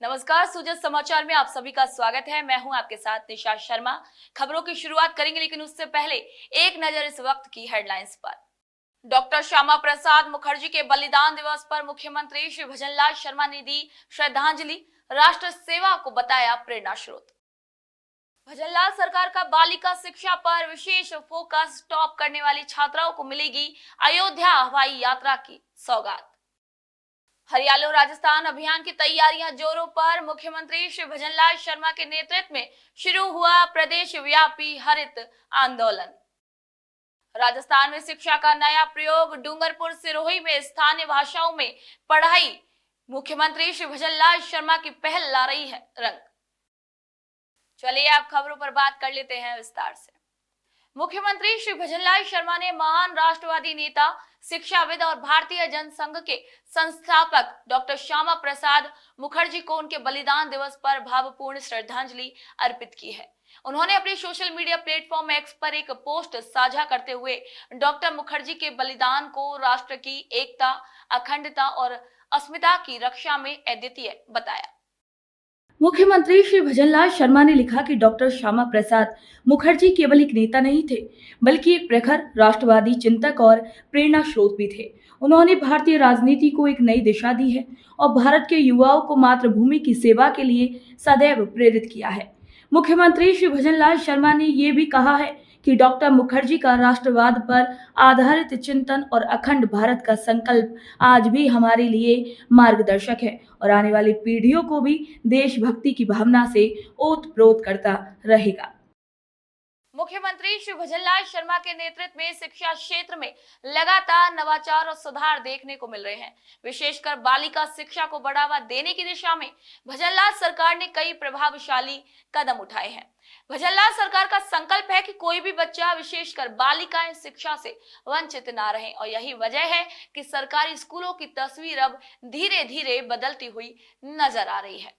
नमस्कार, सूजत समाचार में आप सभी का स्वागत है। मैं हूं आपके साथ निशा शर्मा। खबरों की शुरुआत करेंगे, लेकिन उससे पहले एक नजर इस वक्त की हेडलाइंस पर। डॉक्टर श्यामा प्रसाद मुखर्जी के बलिदान दिवस पर मुख्यमंत्री श्री भजनलाल शर्मा ने दी श्रद्धांजलि। राष्ट्र सेवा को बताया प्रेरणा स्रोत। भजनलाल सरकार का बालिका शिक्षा पर विशेष फोकस। टॉप करने वाली छात्राओं को मिलेगी अयोध्या हवाई यात्रा की सौगात। हरियालो राजस्थान अभियान की तैयारियां जोरों पर। मुख्यमंत्री श्री भजनलाल शर्मा के नेतृत्व में शुरू हुआ प्रदेश व्यापी हरित आंदोलन। राजस्थान में शिक्षा का नया प्रयोग। डूंगरपुर सिरोही में स्थानीय भाषाओं में पढ़ाई। मुख्यमंत्री श्री भजनलाल शर्मा की पहल ला रही है रंग। चलिए आप खबरों पर बात कर लेते हैं विस्तार से। मुख्यमंत्री श्री भजनलाल शर्मा ने महान राष्ट्रवादी नेता, शिक्षाविद और भारतीय जनसंघ के संस्थापक डॉक्टर श्यामा प्रसाद मुखर्जी को उनके बलिदान दिवस पर भावपूर्ण श्रद्धांजलि अर्पित की है। उन्होंने अपने सोशल मीडिया प्लेटफॉर्म एक्स पर एक पोस्ट साझा करते हुए डॉक्टर मुखर्जी के बलिदान को राष्ट्र की एकता, अखंडता और अस्मिता की रक्षा में अद्वितीय बताया। मुख्यमंत्री श्री भजनलाल शर्मा ने लिखा कि डॉक्टर श्यामा प्रसाद मुखर्जी केवल एक नेता नहीं थे, बल्कि एक प्रखर राष्ट्रवादी चिंतक और प्रेरणा स्रोत भी थे। उन्होंने भारतीय राजनीति को एक नई दिशा दी है और भारत के युवाओं को मातृभूमि की सेवा के लिए सदैव प्रेरित किया है। मुख्यमंत्री श्री भजनलाल शर्मा ने ये भी कहा है कि डॉक्टर मुखर्जी का राष्ट्रवाद पर आधारित चिंतन और अखंड भारत का संकल्प आज भी हमारे लिए मार्गदर्शक है और आने वाली पीढ़ियों को भी देशभक्ति की भावना से ओतप्रोत करता रहेगा। मुख्यमंत्री श्री भजनलाल शर्मा के नेतृत्व में शिक्षा क्षेत्र में लगातार नवाचार और सुधार देखने को मिल रहे हैं। विशेषकर बालिका शिक्षा को बढ़ावा देने की दिशा में भजनलाल सरकार ने कई प्रभावशाली कदम उठाए हैं। भजनलाल सरकार का संकल्प है कि कोई भी बच्चा, विशेषकर बालिकाएं, शिक्षा से वंचित ना रहे और यही वजह है कि सरकारी स्कूलों की तस्वीर अब धीरे धीरे बदलती हुई नजर आ रही है।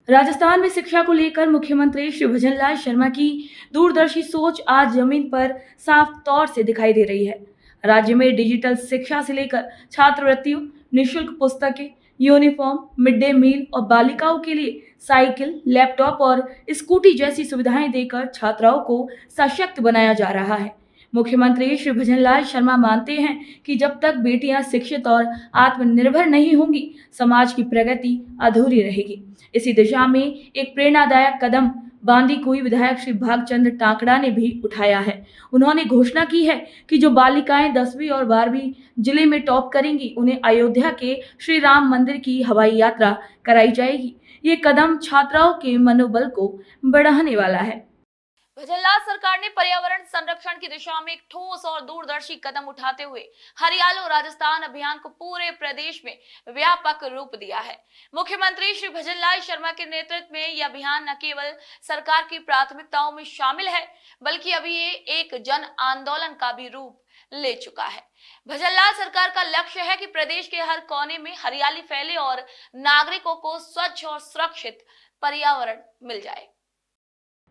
राजस्थान में शिक्षा को लेकर मुख्यमंत्री श्री भजनलाल शर्मा की दूरदर्शी सोच आज जमीन पर साफ तौर से दिखाई दे रही है। राज्य में डिजिटल शिक्षा से लेकर छात्रवृत्तियों, निःशुल्क पुस्तकें, यूनिफॉर्म, मिड डे मील और बालिकाओं के लिए साइकिल, लैपटॉप और स्कूटी जैसी सुविधाएं देकर छात्राओं को सशक्त बनाया जा रहा है। मुख्यमंत्री श्री भजनलाल शर्मा मानते हैं कि जब तक बेटियां शिक्षित और आत्मनिर्भर नहीं होंगी, समाज की प्रगति अधूरी रहेगी। इसी दिशा में एक प्रेरणादायक कदम बांदीकुई विधायक श्री भागचंद्र टाकड़ा ने भी उठाया है। उन्होंने घोषणा की है कि जो बालिकाएं 10वीं और 12वीं जिले में टॉप करेंगी, उन्हें अयोध्या के श्री राम मंदिर की हवाई यात्रा कराई जाएगी। ये कदम छात्राओं के मनोबल को बढ़ाने वाला है। भजनलाल सरकार ने पर्यावरण संरक्षण की दिशा में एक ठोस और दूरदर्शी कदम उठाते हुए हरियालो राजस्थान अभियान को पूरे प्रदेश में व्यापक रूप दिया है। मुख्यमंत्री श्री भजनलाल शर्मा के नेतृत्व में यह अभियान न केवल सरकार की प्राथमिकताओं में शामिल है, बल्कि अभी ये एक जन आंदोलन का भी रूप ले चुका है। भजनलाल सरकार का लक्ष्य है कि प्रदेश के हर कोने में हरियाली फैले और नागरिकों को स्वच्छ और सुरक्षित पर्यावरण मिल जाए।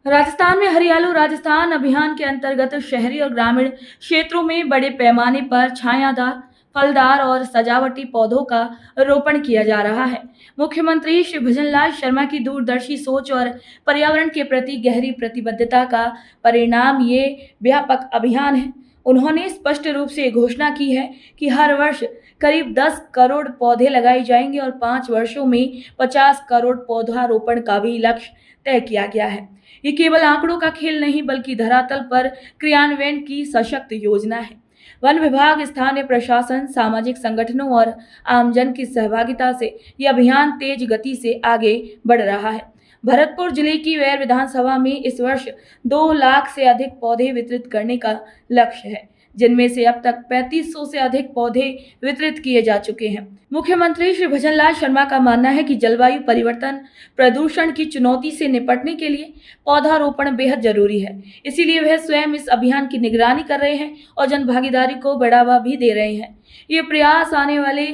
राजस्थान में हरियालो राजस्थान अभियान के अंतर्गत शहरी और ग्रामीण क्षेत्रों में बड़े पैमाने पर छायादार, फलदार और सजावटी पौधों का रोपण किया जा रहा है। मुख्यमंत्री श्री भजनलाल शर्मा की दूरदर्शी सोच और पर्यावरण के प्रति गहरी प्रतिबद्धता का परिणाम ये व्यापक अभियान है। उन्होंने स्पष्ट रूप से घोषणा की है कि हर वर्ष करीब 10 करोड़ पौधे लगाए जाएंगे और 5 वर्षों में 50 करोड़ पौधारोपण का भी लक्ष्य तय किया गया है। ये केवल आंकड़ों का खेल नहीं, बल्कि धरातल पर क्रियान्वयन की सशक्त योजना है। वन विभाग, स्थानीय प्रशासन, सामाजिक संगठनों और आमजन की सहभागिता से यह अभियान तेज गति से आगे बढ़ रहा है। भरतपुर जिले की वैर विधानसभा में इस वर्ष 2 लाख से अधिक पौधे वितरित करने का लक्ष्य है, जिनमें से अब तक 3500 से अधिक पौधे वितरित किए जा चुके हैं। मुख्यमंत्री श्री भजनलाल शर्मा का मानना है कि जलवायु परिवर्तन, प्रदूषण की चुनौती से निपटने के लिए पौधारोपण बेहद जरूरी है। इसीलिए वह स्वयं इस अभियान की निगरानी कर रहे हैं और जन भागीदारी को बढ़ावा भी दे रहे हैं। ये प्रयास आने वाले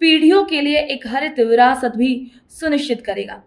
पीढ़ियों के लिए एक हरित विरासत भी सुनिश्चित करेगा।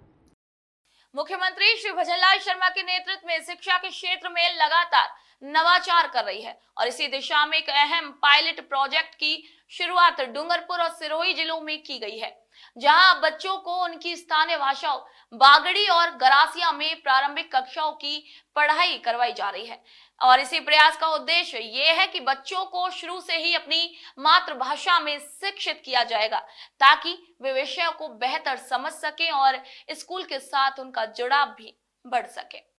मुख्यमंत्री श्री भजनलाल शर्मा के नेतृत्व में शिक्षा के क्षेत्र में लगातार नवाचार कर रही है और इसी दिशा में एक अहम पायलट प्रोजेक्ट की शुरुआत डूंगरपुर और सिरोही जिलों में की गई है। जहां बच्चों को उनकी स्थानीय भाषाओं बागड़ी और गरासिया में प्रारंभिक कक्षाओं की पढ़ाई करवाई जा रही है। और इसी प्रयास का उद्देश्य ये है कि बच्चों को शुरू से ही अपनी मातृभाषा में शिक्षित किया जाएगा, ताकि वे विषयों को बेहतर समझ सकें और स्कूल के साथ उनका जुड़ाव भी बढ़ सके।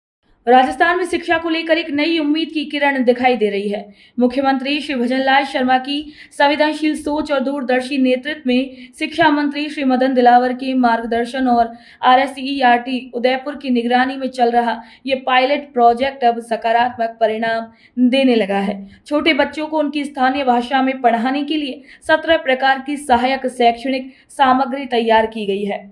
राजस्थान में शिक्षा को लेकर एक नई उम्मीद की किरण दिखाई दे रही है। मुख्यमंत्री श्री भजनलाल शर्मा की संवेदनशील सोच और दूरदर्शी नेतृत्व में शिक्षा मंत्री श्री मदन दिलावर के मार्गदर्शन और RSERT उदयपुर की निगरानी में चल रहा ये पायलट प्रोजेक्ट अब सकारात्मक परिणाम देने लगा है। छोटे बच्चों को उनकी स्थानीय भाषा में पढ़ाने के लिए 17 प्रकार की सहायक शैक्षणिक सामग्री तैयार की गई है,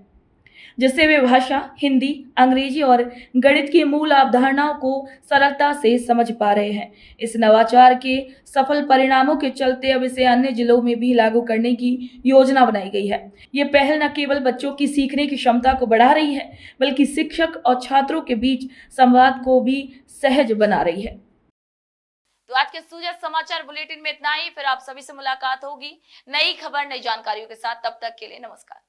जिससे वे भाषा, हिंदी, अंग्रेजी और गणित की मूल अवधारणाओं को सरलता से समझ पा रहे हैं। इस नवाचार के सफल परिणामों के चलते अब इसे अन्य जिलों में भी लागू करने की योजना बनाई गई है। ये पहल न केवल बच्चों की सीखने की क्षमता को बढ़ा रही है, बल्कि शिक्षक और छात्रों के बीच संवाद को भी सहज बना रही है। तो आज के सूजत समाचार बुलेटिन में इतना ही। फिर आप सभी से मुलाकात होगी नई खबर, नई जानकारियों के साथ। तब तक के लिए नमस्कार।